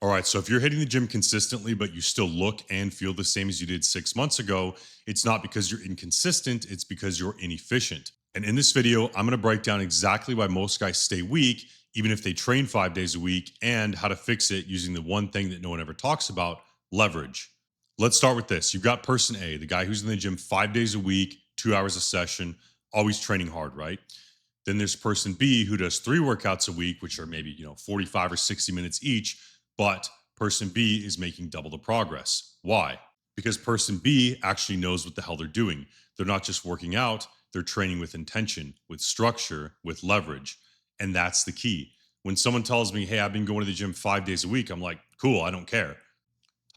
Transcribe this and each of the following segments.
All right, so if you're hitting the gym consistently, but you still look and feel the same as you did 6 months ago, it's not because you're inconsistent, it's because you're inefficient. And in this video, I'm gonna break down exactly why most guys stay weak, even if they train 5 days a week, and how to fix it using the one thing that no one ever talks about: leverage. Let's start with this. You've got person A, the guy who's in the gym 5 days a week, 2 hours a session, always training hard, right? Then there's person B who does 3 workouts a week, which are maybe, 45 or 60 minutes each, but person B is making double the progress. Why? Because person B actually knows what the hell they're doing. They're not just working out, they're training with intention, with structure, with leverage. And that's the key. When someone tells me, hey, I've been going to the gym 5 days a week, I'm like, cool, I don't care.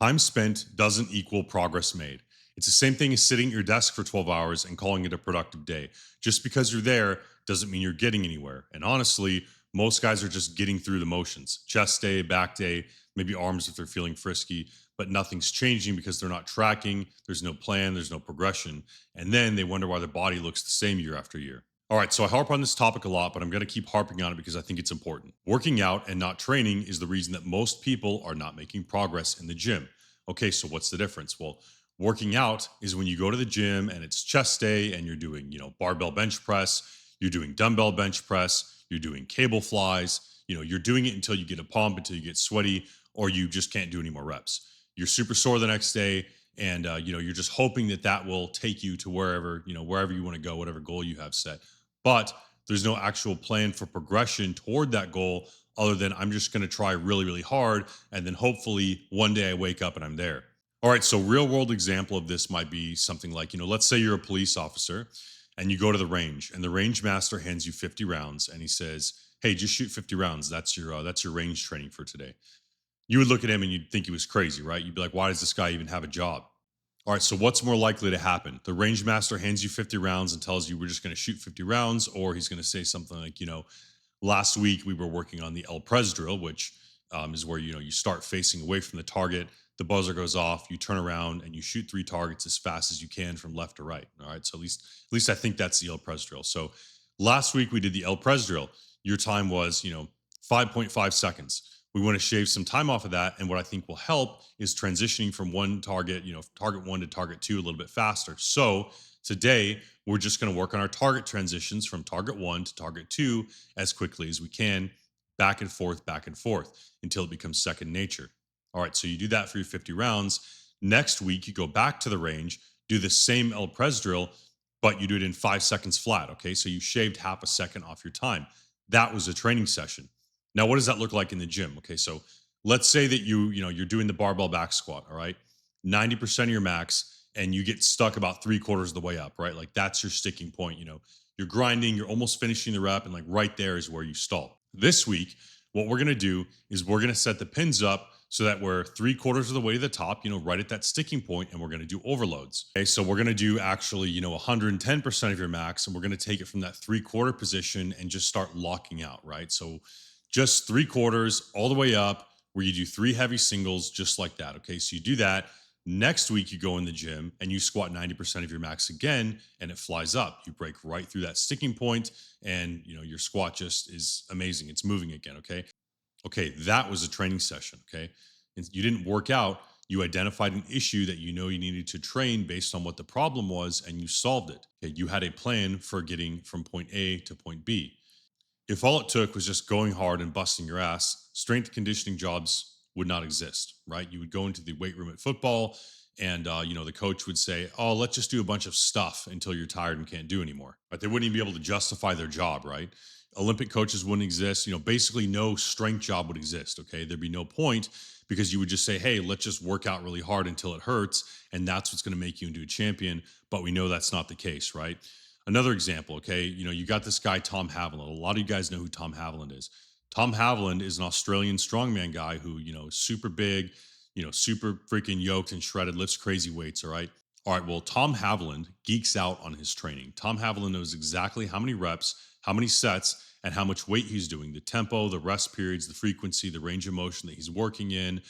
Time spent doesn't equal progress made. It's the same thing as sitting at your desk for 12 hours and calling it a productive day. Just because you're there doesn't mean you're getting anywhere. And honestly, most guys are just getting through the motions. Chest day, back day, maybe arms if they're feeling frisky, but nothing's changing because they're not tracking. There's no plan, there's no progression. And then they wonder why their body looks the same year after year. All right, so I harp on this topic a lot, but I'm going to keep harping on it because I think it's important. Working out and not training is the reason that most people are not making progress in the gym. Okay, so what's the difference? Well, working out is when you go to the gym and it's chest day and you're doing, barbell bench press, you're doing dumbbell bench press, you're doing cable flies, you're doing it until you get a pump, until you get sweaty, or you just can't do any more reps. You're super sore the next day, and you're just hoping that that will take you to wherever you want to go, whatever goal you have set. But there's no actual plan for progression toward that goal other than I'm just going to try really, really hard. And then hopefully one day I wake up and I'm there. All right. So, real world example of this might be something like, let's say you're a police officer and you go to the range and the range master hands you 50 rounds and he says, hey, just shoot 50 rounds. That's your range training for today. You would look at him and you'd think he was crazy, right? You'd be like, why does this guy even have a job? All right, so what's more likely to happen? The range master hands you 50 rounds and tells you we're just going to shoot 50 rounds, or he's going to say something like, last week we were working on the El Pres drill, which is where you start facing away from the target, the buzzer goes off, you turn around and you shoot 3 targets as fast as you can from left to right. All right, so at least I think that's the El Pres drill. So last week we did the El Pres drill. Your time was 5.5 seconds. We want to shave some time off of that. And what I think will help is transitioning from one target, target one to target two a little bit faster. So today, we're just going to work on our target transitions from target one to target two as quickly as we can, back and forth until it becomes second nature. All right. So you do that for your 50 rounds. Next week, you go back to the range, do the same El Pres drill, but you do it in 5 seconds flat. Okay. So you shaved half a second off your time. That was a training session. Now, what does that look like in the gym? Okay, so let's say that you're doing the barbell back squat, all right? 90% of your max, and you get stuck about 3/4 of the way up, right? Like that's your sticking point. You're grinding, you're almost finishing the rep, and like right there is where you stall. This week, what we're gonna do is we're gonna set the pins up so that we're 3/4 of the way to the top, right at that sticking point, and we're gonna do overloads. Okay, so we're gonna do actually, 110% of your max, and we're gonna take it from that 3/4 position and just start locking out, right? So just 3/4 all the way up where you do 3 heavy singles just like that. Okay. So you do that. Next week, you go in the gym and you squat 90% of your max again, and it flies up. You break right through that sticking point, and your squat just is amazing. It's moving again. Okay. Okay. That was a training session. Okay. And you didn't work out. You identified an issue that you needed to train based on what the problem was, and you solved it. Okay. You had a plan for getting from point A to point B. If all it took was just going hard and busting your ass, strength conditioning jobs would not exist, right? You would go into the weight room at football, and the coach would say, "Oh, let's just do a bunch of stuff until you're tired and can't do anymore." But they wouldn't even be able to justify their job, right? Olympic coaches wouldn't exist. Basically, no strength job would exist. Okay, there'd be no point because you would just say, "Hey, let's just work out really hard until it hurts, and that's what's going to make you into a champion." But we know that's not the case, right? Another example, okay, you got this guy, Tom Haviland. A lot of you guys know who Tom Haviland is. Tom Haviland is an Australian strongman guy who, is super big, super freaking yoked and shredded, lifts crazy weights, all right? All right, well, Tom Haviland geeks out on his training. Tom Haviland knows exactly how many reps, how many sets, and how much weight he's doing, the tempo, the rest periods, the frequency, the range of motion that he's working in,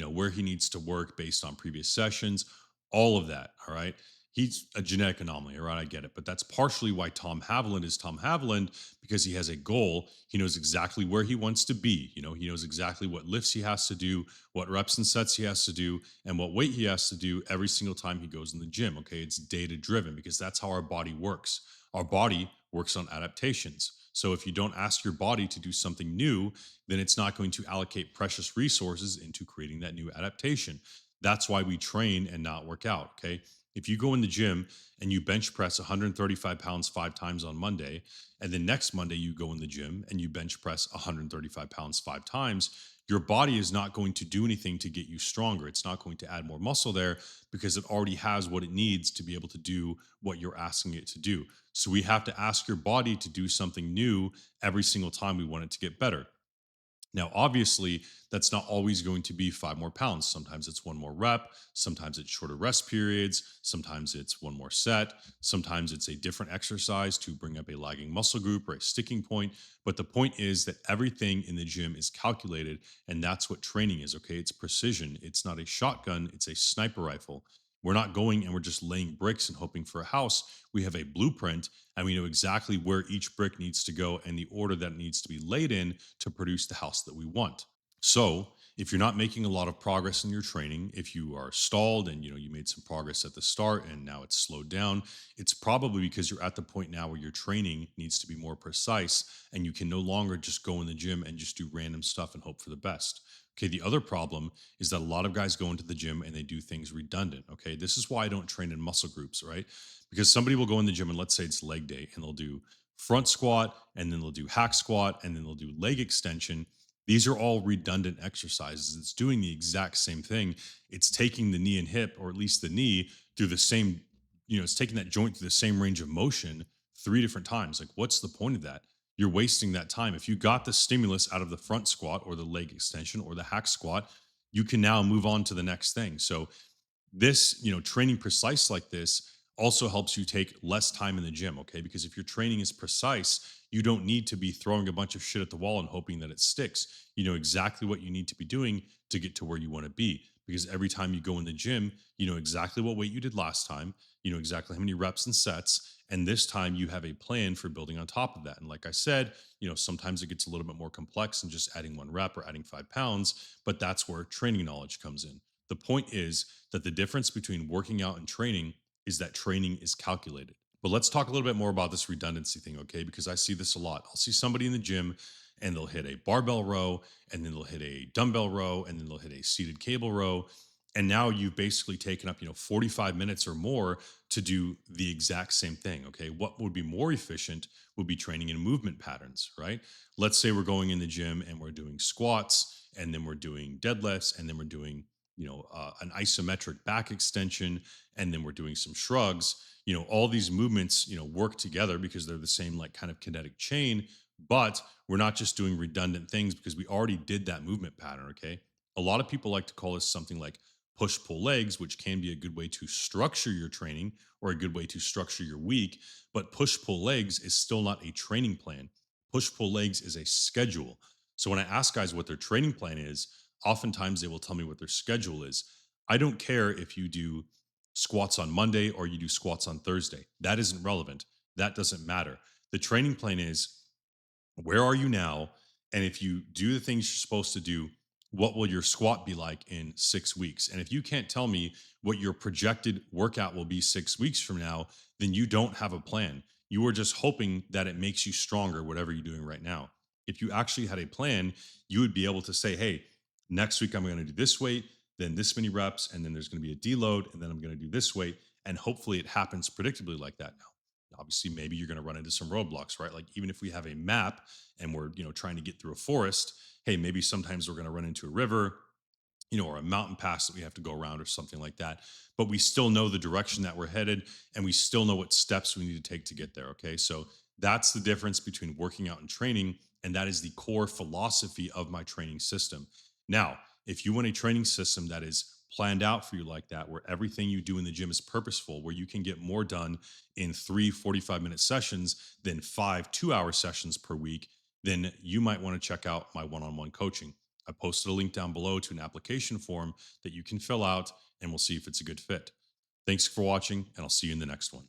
where he needs to work based on previous sessions, all of that, all right? He's a genetic anomaly, right? I get it. But that's partially why Tom Haviland is Tom Haviland, because he has a goal. He knows exactly where he wants to be. He knows exactly what lifts he has to do, what reps and sets he has to do, and what weight he has to do every single time he goes in the gym. Okay. It's data driven because that's how our body works. Our body works on adaptations. So if you don't ask your body to do something new, then it's not going to allocate precious resources into creating that new adaptation. That's why we train and not work out. Okay. If you go in the gym and you bench press 135 pounds 5 times on Monday, and then next Monday you go in the gym and you bench press 135 pounds 5 times, your body is not going to do anything to get you stronger. It's not going to add more muscle there because it already has what it needs to be able to do what you're asking it to do. So we have to ask your body to do something new every single time we want it to get better. Now, obviously, that's not always going to be 5 more pounds. Sometimes it's one more rep. Sometimes it's shorter rest periods. Sometimes it's one more set. Sometimes it's a different exercise to bring up a lagging muscle group or a sticking point. But the point is that everything in the gym is calculated. And that's what training is. Okay. It's precision. It's not a shotgun, it's a sniper rifle. We're not going and we're just laying bricks and hoping for a house. We have a blueprint and we know exactly where each brick needs to go and the order that it needs to be laid in to produce the house that we want. So, if you're not making a lot of progress in your training, if you are stalled and you made some progress at the start and now it's slowed down, it's probably because you're at the point now where your training needs to be more precise and you can no longer just go in the gym and just do random stuff and hope for the best. Okay, the other problem is that a lot of guys go into the gym and they do things redundant. Okay, this is why I don't train in muscle groups, right? Because somebody will go in the gym and let's say it's leg day and they'll do front squat and then they'll do hack squat and then they'll do leg extension. These are all redundant exercises. It's doing the exact same thing. It's taking the knee and hip, or at least the knee, through the same, it's taking that joint through the same range of motion 3 different times. Like, what's the point of that? You're wasting that time. If you got the stimulus out of the front squat or the leg extension or the hack squat, you can now move on to the next thing. So this, training precise like this also helps you take less time in the gym, okay? Because if your training is precise, you don't need to be throwing a bunch of shit at the wall and hoping that it sticks. You know exactly what you need to be doing to get to where you want to be. Because every time you go in the gym, you know exactly what weight you did last time, you know exactly how many reps and sets, and this time you have a plan for building on top of that. And like I said, sometimes it gets a little bit more complex than just adding one rep or adding 5 pounds, but that's where training knowledge comes in. The point is that the difference between working out and training is that training is calculated. But let's talk a little bit more about this redundancy thing, okay? Because I see this a lot. I'll see somebody in the gym and they'll hit a barbell row and then they'll hit a dumbbell row and then they'll hit a seated cable row. And now you've basically taken up, 45 minutes or more to do the exact same thing. Okay. What would be more efficient would be training in movement patterns, right? Let's say we're going in the gym and we're doing squats and then we're doing deadlifts and then we're doing an isometric back extension, and then we're doing some shrugs. All these movements, work together because they're the same like kind of kinetic chain, but we're not just doing redundant things because we already did that movement pattern. Okay. A lot of people like to call this something like push pull legs, which can be a good way to structure your training or a good way to structure your week. But push pull legs is still not a training plan. Push pull legs is a schedule. So when I ask guys what their training plan is, oftentimes they will tell me what their schedule is. I don't care if you do squats on Monday or you do squats on Thursday. That isn't relevant. That doesn't matter. The training plan is where are you now? And if you do the things you're supposed to do, what will your squat be like in 6 weeks? And if you can't tell me what your projected workout will be 6 weeks from now, then you don't have a plan. You are just hoping that it makes you stronger, whatever you're doing right now. If you actually had a plan, you would be able to say, hey, next week I'm going to do this weight, then this many reps, and then there's going to be a deload, and then I'm going to do this weight. And hopefully it happens predictably like that now. Obviously, maybe you're going to run into some roadblocks, right? Like even if we have a map and we're trying to get through a forest, hey, maybe sometimes we're going to run into a river, or a mountain pass that we have to go around or something like that. But we still know the direction that we're headed and we still know what steps we need to take to get there. Okay. So that's the difference between working out and training. And that is the core philosophy of my training system. Now, if you want a training system that is planned out for you like that, where everything you do in the gym is purposeful, where you can get more done in 3 45-minute sessions than 5 2-hour sessions per week, then you might want to check out my one on one coaching. I posted a link down below to an application form that you can fill out and we'll see if it's a good fit. Thanks for watching, and I'll see you in the next one.